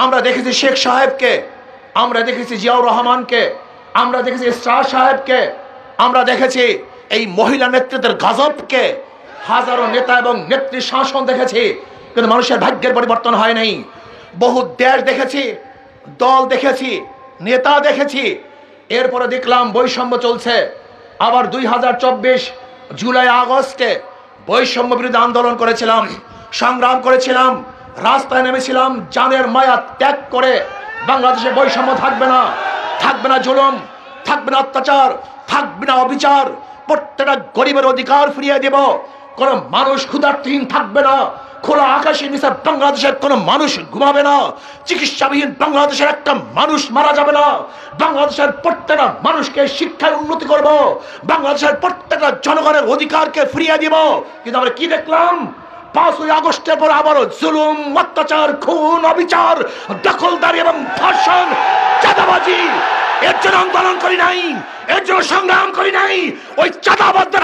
আমরা দেখেছি শেখ সাহেবকে, আমরা দেখেছি জিয়াউর রহমানকে, আমরা দেখেছি শাহ সাহেবকে, আমরা দেখেছি এই মহিলা নেতৃত্বের গজবকে, হাজারো নেতা এবং নেত্রী শাসন দেখেছি, কিন্তু মানুষের ভাগ্যের পরিবর্তন হয় নাই। বহু দেশ দেখেছি, দল দেখেছি, নেতা দেখেছি, এরপরে দেখলাম বৈষম্য চলছে। আবার 2024 জুলাই আগস্টে বৈষম্য বিরোধী আন্দোলন করেছিলাম, সংগ্রাম করেছিলাম, রাস্তায় নেমেছিলাম জানের মায়া ত্যাগ করে। বাংলাদেশে বৈষম্য থাকবে না, থাকবে না জুলুম, থাকবে না অত্যাচার, থাকবে না অবিচার, প্রত্যেকটা গরিবের অধিকার ফিরিয়ে দেব। কোন মানুষ ক্ষুধার্তহীন থাকবে না, খোলা আকাশের নিচে বাংলাদেশের কোন মানুষ ঘুমাবে না, চিকিৎসাবিহীন বাংলাদেশের একটা মানুষ মারা যাবে না, বাংলাদেশের প্রত্যেকটা মানুষকে শিক্ষায় উন্নতি করব, বাংলাদেশের প্রত্যেকটা জনগণের অধিকারকে ফিরিয়ে দিব। কিন্তু আমরা কি দেখলাম? 5ই আগস্টের পর আবারও জুলুম, অত্যাচার, খুন, অবিচার, দখলদারি এবং ধর্ষণ, চাঁদাবাজি। এর জন্য আন্দোলন করি নাই, এর জন্য সংগ্রাম করি নাই, ওই চাঁদাবাজদের